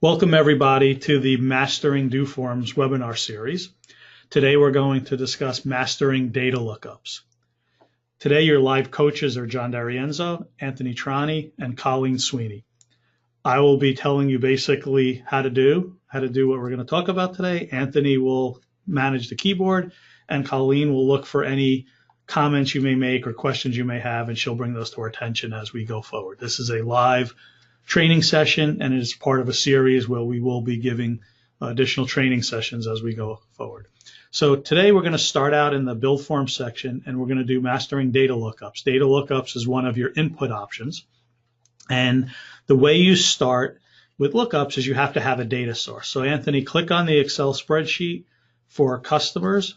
Welcome everybody to the Mastering doForms webinar series. Today we're going to discuss mastering data lookups. Today your live coaches are John D'Arienzo, Anthony Trani, and Colleen Sweeney. I will be telling you basically how to do what we're going to talk about today. Anthony will manage the keyboard and Colleen will look for any comments you may make or questions you may have, and she'll bring those to our attention as we go forward. This is a live training session, and it is part of a series where we will be giving additional training sessions as we go forward. So today we're going to start out in the build form section, and we're going to do mastering data lookups. Data lookups is one of your input options. And the way you start with lookups is you have to have a data source. So Anthony, click on the Excel spreadsheet for customers,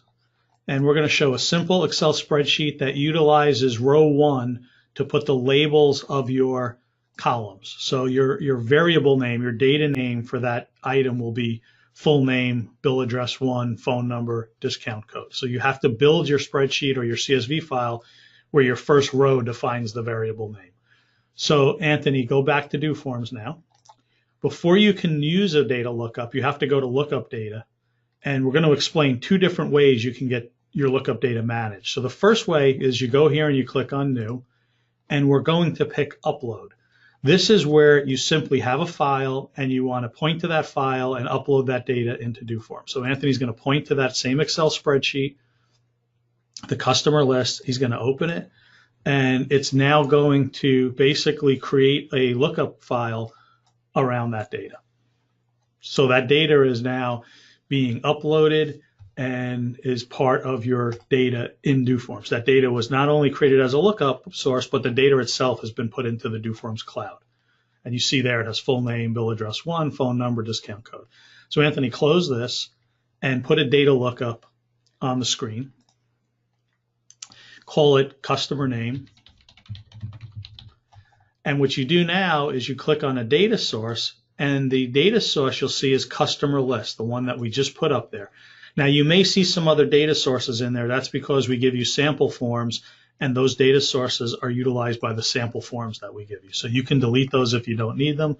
and we're going to show a simple Excel spreadsheet that utilizes row 1 to put the labels of your columns. So your variable name, your data name for that item will be full name, bill address 1, phone number, discount code. So you have to build your spreadsheet or your CSV file where your first row defines the variable name. So Anthony, go back to doForms now. Before you can use a data lookup, you have to go to lookup data, and we're going to explain 2 different ways you can get your lookup data managed. So the first way is you go here and you click on new, and we're going to pick upload. This is where you simply have a file and you want to point to that file and upload that data into doForms. So Anthony's going to point to that same Excel spreadsheet, the customer list. He's going to open it, and it's now going to basically create a lookup file around that data. So that data is now being uploaded and is part of your data in doForms. That data was not only created as a lookup source, but the data itself has been put into the doForms cloud. And you see there it has full name, bill address 1, phone number, discount code. So Anthony, close this and put a data lookup on the screen. Call it customer name. And what you do now is you click on a data source, and the data source you'll see is customer list, the one that we just put up there. Now you may see some other data sources in there. That's because we give you sample forms, and those data sources are utilized by the sample forms that we give you. So you can delete those if you don't need them.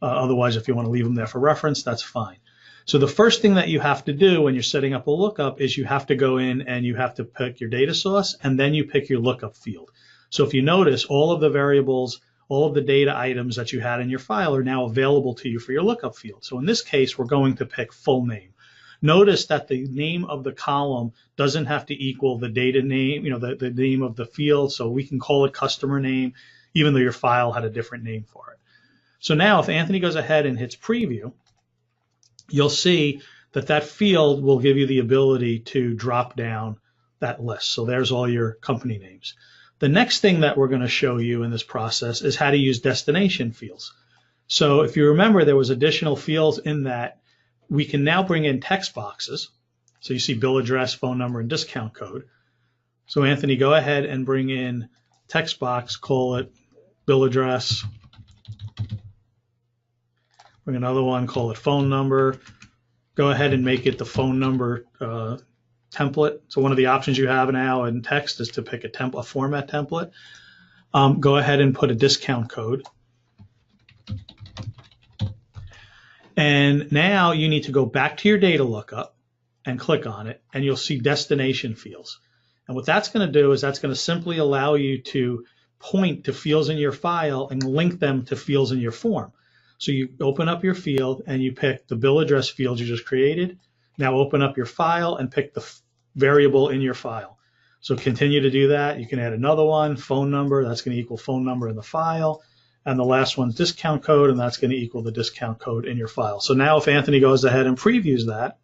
Otherwise, if you want to leave them there for reference, that's fine. So the first thing that you have to do when you're setting up a lookup is you have to go in and you have to pick your data source, and then you pick your lookup field. So if you notice, all of the variables, all of the data items that you had in your file are now available to you for your lookup field. So in this case, we're going to pick full name. Notice that the name of the column doesn't have to equal the data name, the name of the field. So we can call it customer name, even though your file had a different name for it. So now if Anthony goes ahead and hits preview, you'll see that that field will give you the ability to drop down that list. So there's all your company names. The next thing that we're going to show you in this process is how to use destination fields. So if you remember, there was additional fields in that. We can now bring in text boxes. So you see bill address, phone number, and discount code. So Anthony, go ahead and bring in text box, call it bill address. Bring another one, call it phone number. Go ahead and make it the phone number template. So one of the options you have now in text is to pick a format template. Go ahead and put a discount code. And now you need to go back to your data lookup and click on it, and you'll see destination fields. And what that's going to do is that's going to simply allow you to point to fields in your file and link them to fields in your form. So you open up your field and you pick the bill address field you just created. Now open up your file and pick the variable in your file. So continue to do that. You can add another one, phone number. That's going to equal phone number in the file. And the last one's discount code, and that's going to equal the discount code in your file. So now if Anthony goes ahead and previews that,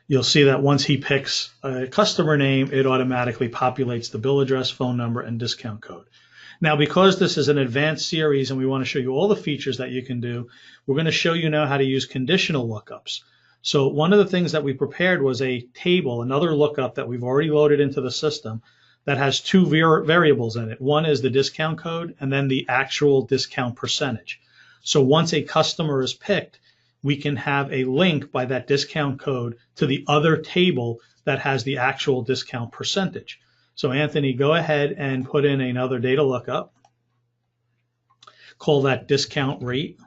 you'll see that once he picks a customer name, it automatically populates the bill address, phone number, and discount code. Now, because this is an advanced series and we want to show you all the features that you can do, we're going to show you now how to use conditional lookups. So one of the things that we prepared was a table, another lookup that we've already loaded into the system, that has 2 variables in it. One is the discount code and then the actual discount percentage. So once a customer is picked, we can have a link by that discount code to the other table that has the actual discount percentage. So Anthony, go ahead and put in another data lookup. call that discount rate.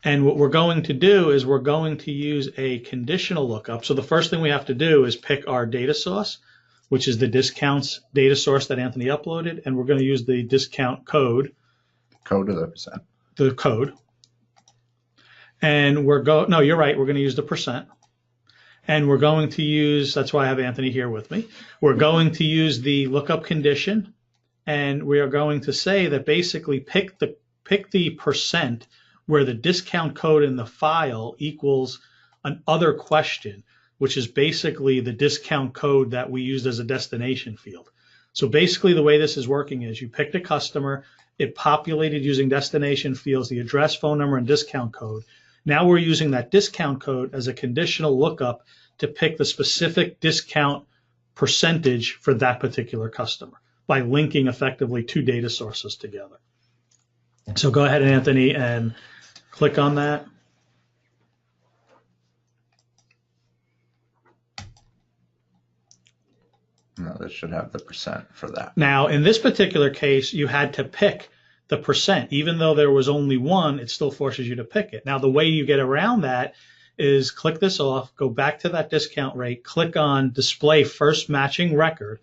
And what we're going to do is we're going to use a conditional lookup. So the first thing we have to do is pick our data source, which is the discounts data source that Anthony uploaded, and we're going to use the discount code. Code of the percent. The code. And no, you're right, we're going to use the percent. And we're going to use, that's why I have Anthony here with me. We're going to use the lookup condition, and we are going to say that basically pick the percent where the discount code in the file equals an other question, which is basically the discount code that we used as a destination field. So basically the way this is working is you picked a customer, it populated using destination fields, the address, phone number, and discount code. Now we're using that discount code as a conditional lookup to pick the specific discount percentage for that particular customer by linking effectively two data sources together. So go ahead, Anthony, and click on that. No, this should have the percent for that. Now, in this particular case, you had to pick the percent. Even though there was only one, it still forces you to pick it. Now, the way you get around that is click this off, go back to that discount rate, click on display first matching record,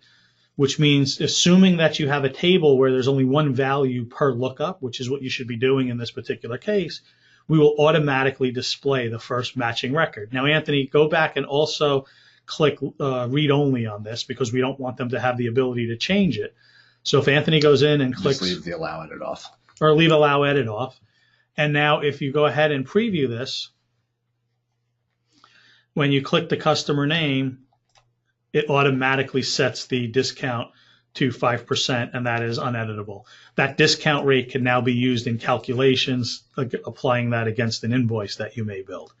which means assuming that you have a table where there's only one value per lookup, which is what you should be doing in this particular case, we will automatically display the first matching record. Now, Anthony, go back and also click read only on this because we don't want them to have the ability to change it. So if Anthony goes in and clicks, just leave the allow edit off. Or leave allow edit off. And now if you go ahead and preview this, when you click the customer name, it automatically sets the discount to 5%, and that is uneditable. That discount rate can now be used in calculations, applying that against an invoice that you may build.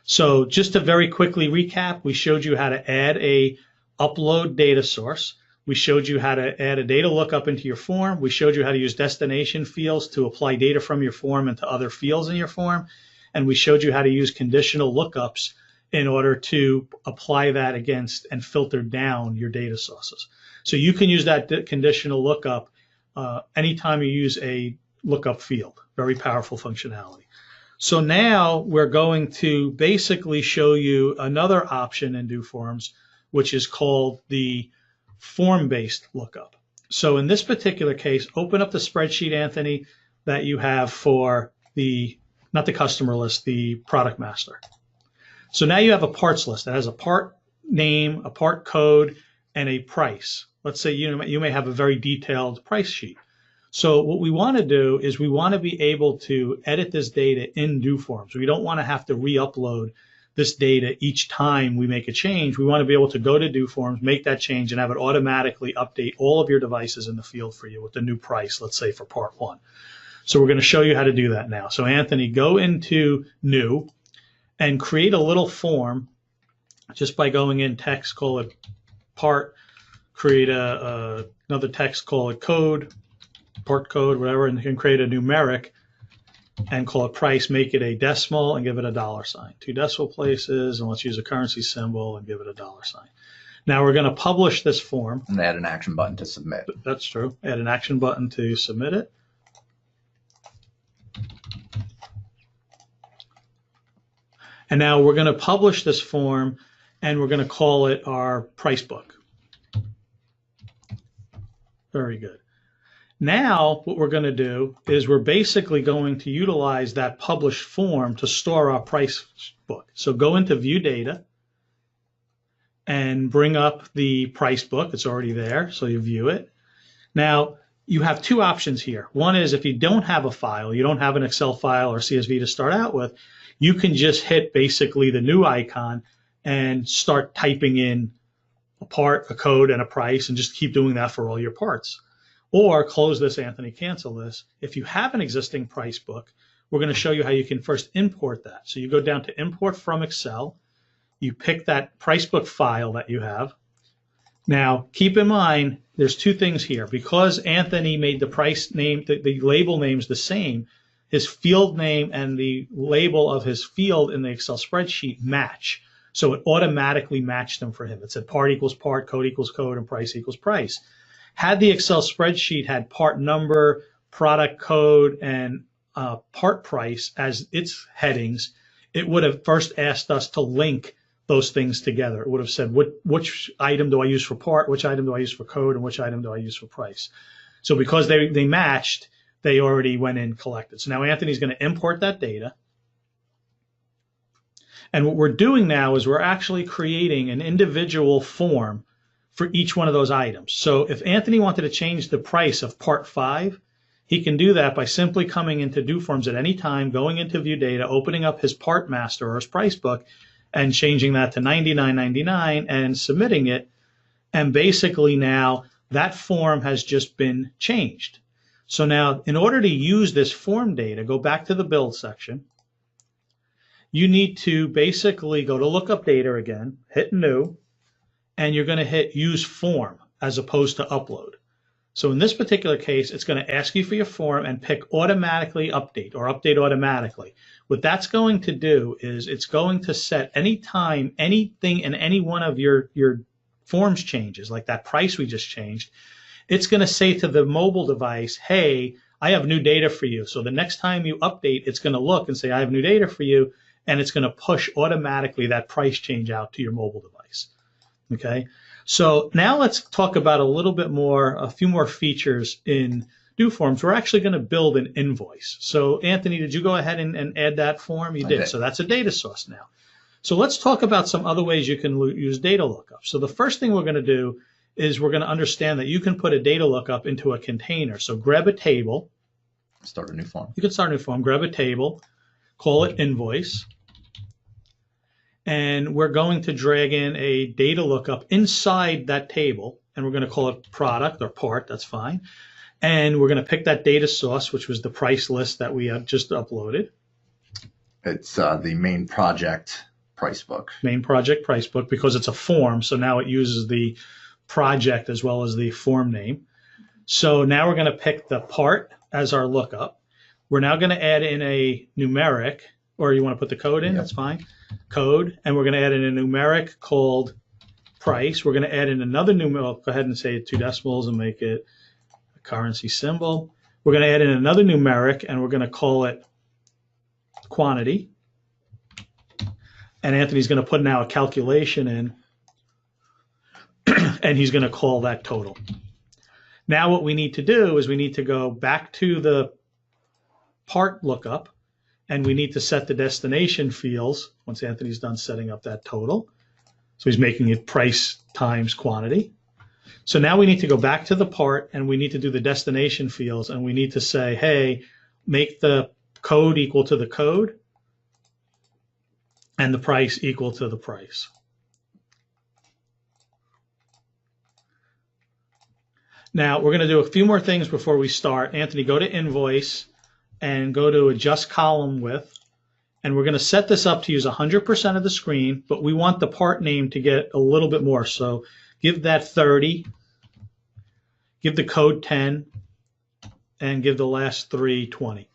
So just to very quickly recap, we showed you how to add a upload data source. We showed you how to add a data lookup into your form. We showed you how to use destination fields to apply data from your form into other fields in your form. And we showed you how to use conditional lookups in order to apply that against and filter down your data sources. So you can use that conditional lookup anytime you use a lookup field. Very powerful functionality. So now we're going to basically show you another option in doForms, which is called the form-based lookup. So in this particular case, open up the spreadsheet, Anthony, that you have for not the customer list, the product master. So now you have a parts list that has a part name, a part code, and a price. Let's say you may have a very detailed price sheet. So what we want to do is we want to be able to edit this data in doForms. We don't want to have to re-upload this data each time we make a change. We want to be able to go to doForms, make that change, and have it automatically update all of your devices in the field for you with the new price, let's say for part 1. So we're going to show you how to do that now. So Anthony, go into New and create a little form just by going in text, call it part, create another text, call it code, part code, whatever, and you can create a numeric and call it price, make it a decimal and give it a $sign. 2 decimal places, and let's use a currency symbol and give it a $sign. Now we're going to publish this form. And add an action button to submit. That's true. Add an action button to submit it. And now we're going to publish this form, and we're going to call it our price book. Very good. Now what we're going to do is we're basically going to utilize that published form to store our price book. So go into View Data and bring up the price book. It's already there, so you view it. Now you have 2 options here. One is if you don't have a file, you don't have an Excel file or CSV to start out with, you can just hit basically the new icon and start typing in a part, a code, and a price, and just keep doing that for all your parts. Or close this, Anthony, cancel this. If you have an existing price book, we're going to show you how you can first import that. So you go down to Import from Excel. You pick that price book file that you have. Now, keep in mind, there's 2 things here. Because Anthony made the price name, the label names the same, his field name and the label of his field in the Excel spreadsheet match. So it automatically matched them for him. It said part equals part, code equals code, and price equals price. Had the Excel spreadsheet had part number, product code, and part price as its headings, it would have first asked us to link those things together. It would have said, which item do I use for part, which item do I use for code, and which item do I use for price? So because they matched, they already went in and collected. So now Anthony's going to import that data. And what we're doing now is we're actually creating an individual form for each one of those items. So if Anthony wanted to change the price of part 5, he can do that by simply coming into doForms at any time, going into view data, opening up his part master or his price book, and changing that to $99.99 and submitting it. And basically now that form has just been changed. So now in order to use this form data, go back to the build section. You need to basically go to lookup data again, hit new, and you're going to hit use form as opposed to upload. So in this particular case, it's going to ask you for your form and pick automatically update or update automatically. What that's going to do is it's going to set anytime anything in any one of your forms changes, like that price we just changed, it's going to say to the mobile device, hey, I have new data for you. So the next time you update, it's going to look and say, I have new data for you, and it's going to push automatically that price change out to your mobile device. Okay, so now let's talk about a few more features in doForms. We're actually going to build an invoice. So Anthony, did you go ahead and add that form? You did. So that's a data source now. So let's talk about some other ways you can use data lookup. So the first thing we're going to do is we're going to understand that you can put a data lookup into a container. So grab a table. Start a new form. You can start a new form. Grab a table, call it invoice. And we're going to drag in a data lookup inside that table, and we're going to call it product or part, that's fine. And we're going to pick that data source, which was the price list that we have just uploaded. It's the main project price book. Main project price book, because it's a form, so now it uses the project as well as the form name. So now we're going to pick the part as our lookup. We're now going to add in a numeric, or you want to put the code in, that's fine. Code, and we're going to add in a numeric called price. We're going to add in another numeric. Go ahead and say 2 decimals and make it a currency symbol. We're going to add in another numeric, and we're going to call it quantity. And Anthony's going to put now a calculation in, and he's going to call that total. Now what we need to do is we need to go back to the part lookup, and we need to set the destination fields once Anthony's done setting up that total. So he's making it price times quantity. So now we need to go back to the part, and we need to do the destination fields, and we need to say, hey, make the code equal to the code and the price equal to the price. Now we're going to do a few more things before we start. Anthony, go to invoice and go to adjust column width, and we're going to set this up to use 100% of the screen, but we want the part name to get a little bit more. So give that 30, give the code 10, and give the last 3 20.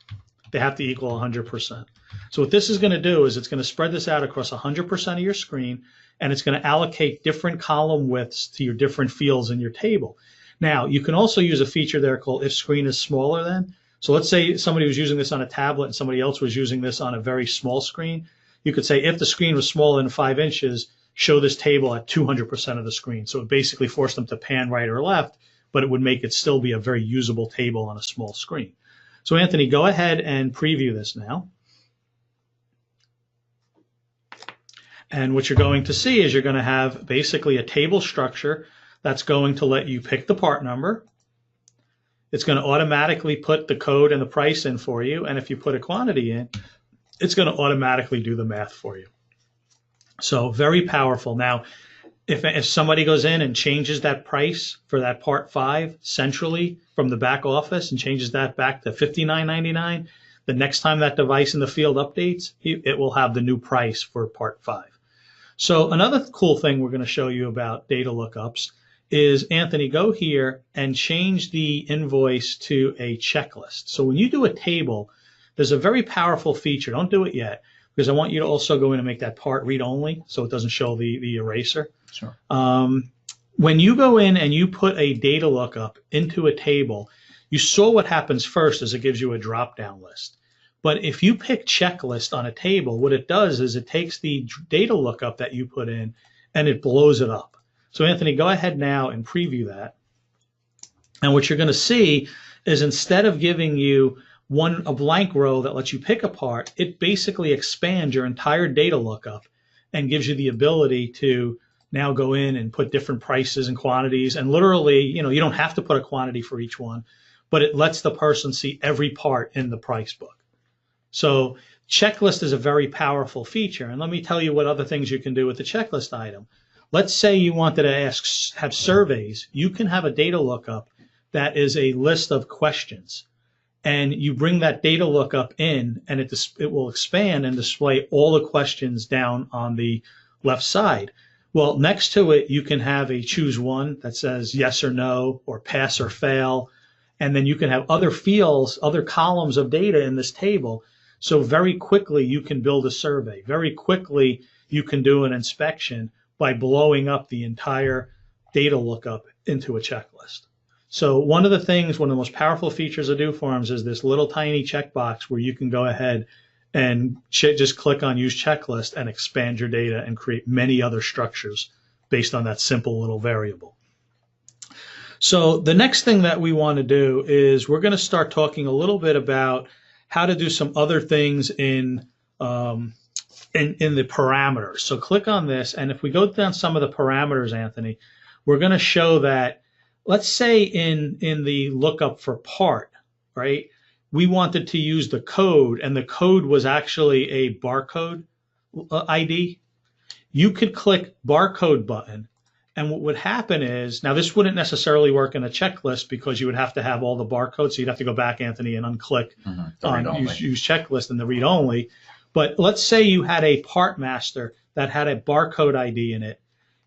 They have to equal 100%. So what this is going to do is it's going to spread this out across 100% of your screen, and it's going to allocate different column widths to your different fields in your table. Now, you can also use a feature there called if screen is smaller than. So let's say somebody was using this on a tablet and somebody else was using this on a very small screen. You could say if the screen was smaller than 5 inches, show this table at 200% of the screen. So it basically forced them to pan right or left, but it would make it still be a very usable table on a small screen. So Anthony, go ahead and preview this now. And what you're going to see is you're going to have basically a table structure that's going to let you pick the part number. It's going to automatically put the code and the price in for you. And if you put a quantity in, it's going to automatically do the math for you. So very powerful. Now, if somebody goes in and changes that price for that part 5 centrally from the back office and changes that back to $59.99, the next time that device in the field updates, it will have the new price for part 5. So another cool thing we're going to show you about data lookups is, Anthony, go here and change the invoice to a checklist. So when you do a table, there's a very powerful feature. Don't do it yet, because I want you to also go in and make that part read only so it doesn't show the eraser. Sure. When you go in and you put a data lookup into a table, you saw what happens first is it gives you a drop-down list. But if you pick checklist on a table, what it does is it takes the data lookup that you put in and it blows it up. So Anthony, go ahead now and preview that. And what you're going to see is instead of giving you a blank row that lets you pick apart, it basically expands your entire data lookup and gives you the ability to now go in and put different prices and quantities. And literally, you don't have to put a quantity for each one, but it lets the person see every part in the price book. So checklist is a very powerful feature. And let me tell you what other things you can do with the checklist item. Let's say you wanted to have surveys. You can have a data lookup that is a list of questions. And you bring that data lookup in, and it will expand and display all the questions down on the left side. Well, next to it, you can have a choose one that says yes or no, or pass or fail. And then you can have other fields, other columns of data in this table. So very quickly, you can build a survey. Very quickly, you can do an inspection by blowing up the entire data lookup into a checklist. So one of the most powerful features of doForms is this little tiny checkbox where you can go ahead and just click on use checklist and expand your data and create many other structures based on that simple little variable. So the next thing that we want to do is we're going to start talking a little bit about how to do some other things in the parameters. So click on this, and if we go down some of the parameters, Anthony, we're going to show that, let's say in the lookup for part, right, we wanted to use the code, and the code was actually a barcode ID. You could click barcode button, and what would happen is, now this wouldn't necessarily work in a checklist because you would have to have all the barcodes, so you'd have to go back, Anthony, and unclick on use checklist and the read only. But let's say you had a part master that had a barcode ID in it.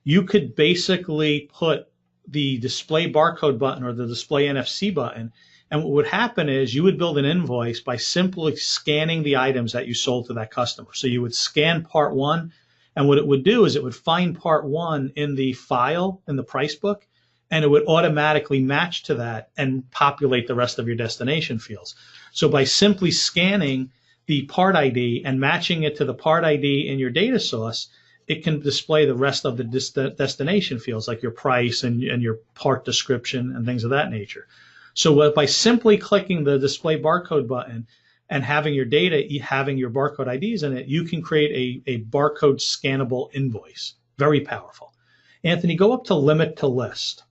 You could basically put the display barcode button or the display NFC button, and what would happen is you would build an invoice by simply scanning the items that you sold to that customer. So you would scan part one, and what it would do is it would find part one in the file, in the price book, and it would automatically match to that and populate the rest of your destination fields. So by simply scanning the part ID and matching it to the part ID in your data source, it can display the rest of the destination fields like your price and your part description and things of that nature. So by simply clicking the display barcode button and having your data, having your barcode IDs in it, you can create a barcode scannable invoice. Very powerful. Anthony, go up to limit to list.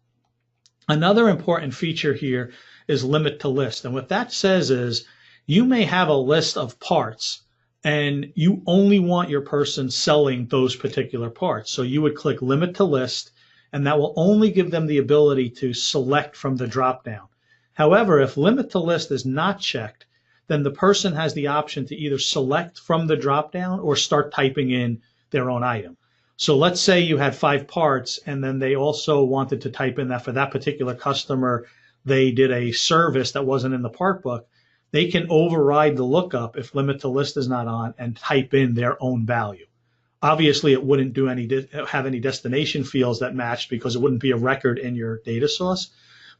Another important feature here is limit to list. And what that says is you may have a list of parts and you only want your person selling those particular parts. So you would click limit to list, and that will only give them the ability to select from the drop-down. However, if limit to list is not checked, then the person has the option to either select from the drop-down or start typing in their own item. So let's say you had 5 parts, and then they also wanted to type in that for that particular customer, they did a service that wasn't in the part book. They can override the lookup if limit to list is not on and type in their own value. Obviously, it wouldn't do have any destination fields that matched because it wouldn't be a record in your data source,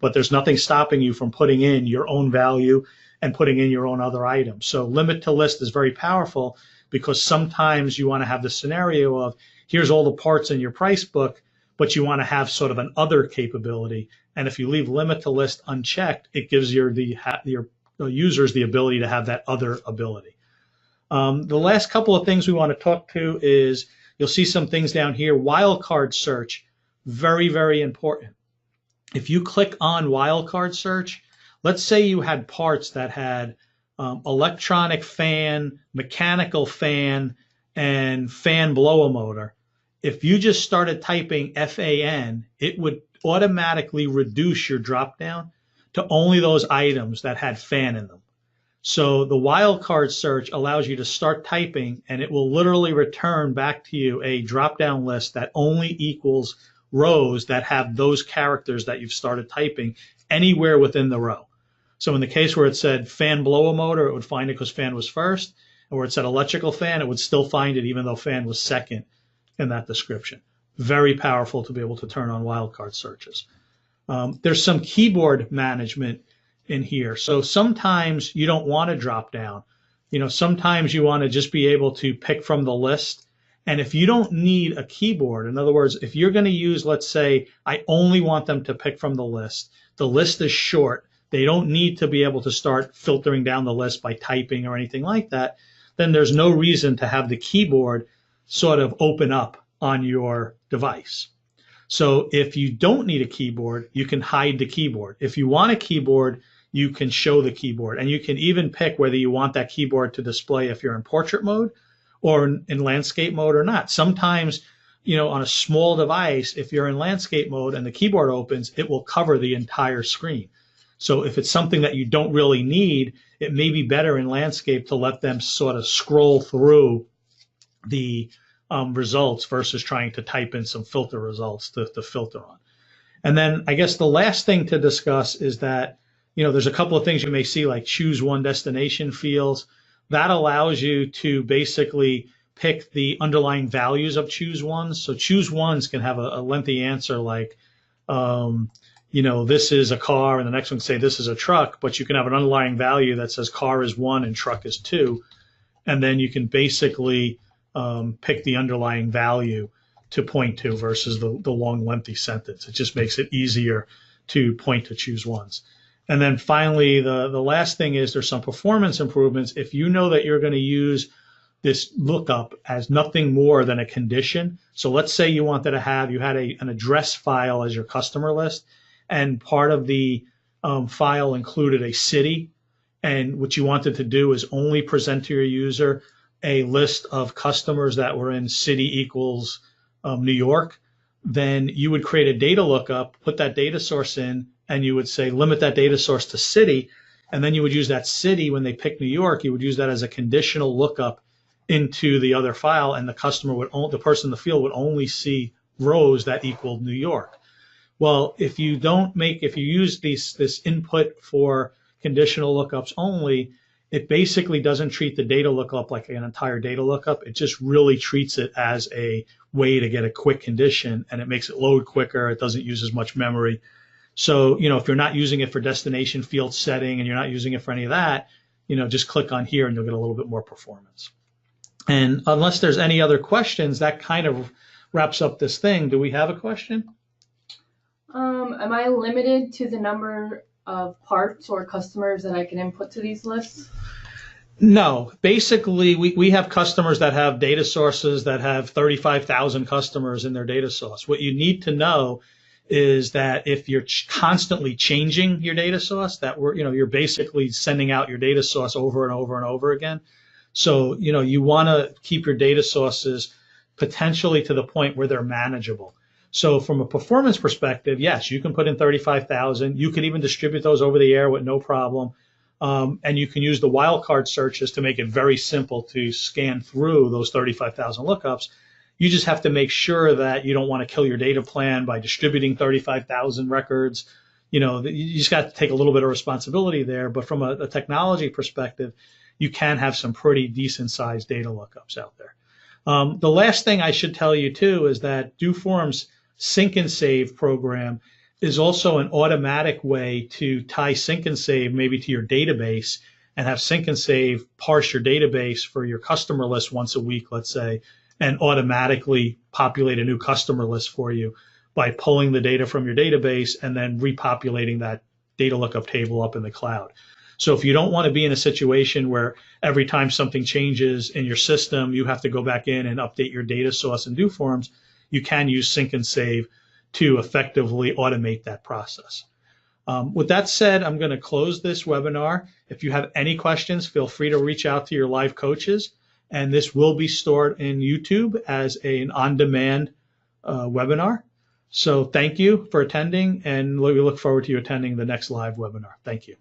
but there's nothing stopping you from putting in your own value and putting in your own other items. So limit to list is very powerful because sometimes you want to have the scenario of here's all the parts in your price book, but you want to have sort of an other capability. And if you leave limit to list unchecked, it gives your users the ability to have that other ability. The last couple of things we want to talk to is you'll see some things down here. Wildcard search, very, very important. If you click on wildcard search, let's say you had parts that had electronic fan, mechanical fan, and fan blower motor. If you just started typing FAN, it would automatically reduce your dropdown to only those items that had fan in them. So the wildcard search allows you to start typing, and it will literally return back to you a drop-down list that only equals rows that have those characters that you've started typing anywhere within the row. So in the case where it said fan blower motor, it would find it because fan was first, and where it said electrical fan, it would still find it even though fan was second in that description. very powerful to be able to turn on wildcard searches. There's some keyboard management in here. So sometimes you don't want to drop down. Sometimes you want to just be able to pick from the list. And if you don't need a keyboard, in other words, if you're going to use, let's say, I only want them to pick from the list is short, they don't need to be able to start filtering down the list by typing or anything like that, then there's no reason to have the keyboard sort of open up on your device. So if you don't need a keyboard, you can hide the keyboard. If you want a keyboard, you can show the keyboard, and you can even pick whether you want that keyboard to display if you're in portrait mode or in landscape mode or not. Sometimes, on a small device, if you're in landscape mode and the keyboard opens, it will cover the entire screen. So if it's something that you don't really need, it may be better in landscape to let them sort of scroll through the results versus trying to type in some filter results to filter on. And then I guess the last thing to discuss is that, there's a couple of things you may see, like choose one destination fields. That allows you to basically pick the underlying values of choose ones. So choose ones can have a lengthy answer like, this is a car, and the next one can say this is a truck, but you can have an underlying value that says car is 1 and truck is 2. And then you can basically pick the underlying value to point to versus the long, lengthy sentence. It just makes it easier to point to choose ones. And then finally, the last thing is there's some performance improvements. If you know that you're going to use this lookup as nothing more than a condition. So let's say you wanted to have, you had an address file as your customer list, and part of the file included a city. And what you wanted to do is only present to your user a list of customers that were in city equals New York. Then you would create a data lookup, put that data source in, and you would say limit that data source to city. And then you would use that city when they pick New York, you would use that as a conditional lookup into the other file, and the person in the field would only see rows that equaled New York. Well, if you use this input for conditional lookups only, it basically doesn't treat the data lookup like an entire data lookup. It just really treats it as a way to get a quick condition, and it makes it load quicker. It doesn't use as much memory. So, if you're not using it for destination field setting and you're not using it for any of that, just click on here and you'll get a little bit more performance. And unless there's any other questions, that kind of wraps up this thing. Do we have a question? Am I limited to the number of parts or customers that I can input to these lists? No. Basically, we have customers that have data sources that have 35,000 customers in their data source. What you need to know is that if you're constantly changing your data source, that you're basically sending out your data source over and over and over again. So, you want to keep your data sources potentially to the point where they're manageable. So from a performance perspective, yes, you can put in 35,000. You could even distribute those over the air with no problem. And you can use the wildcard searches to make it very simple to scan through those 35,000 lookups. You just have to make sure that you don't want to kill your data plan by distributing 35,000 records. You just got to take a little bit of responsibility there. But from a technology perspective, you can have some pretty decent sized data lookups out there. The last thing I should tell you too is that doForms sync and save program is also an automatic way to tie sync and save maybe to your database and have sync and save parse your database for your customer list once a week, let's say, and automatically populate a new customer list for you by pulling the data from your database and then repopulating that data lookup table up in the cloud. So if you don't want to be in a situation where every time something changes in your system, you have to go back in and update your data source in doForms, you can use sync and save to effectively automate that process. With that said, I'm going to close this webinar. If you have any questions, feel free to reach out to your live coaches. And this will be stored in YouTube as an on-demand webinar. So thank you for attending, and we look forward to you attending the next live webinar. Thank you.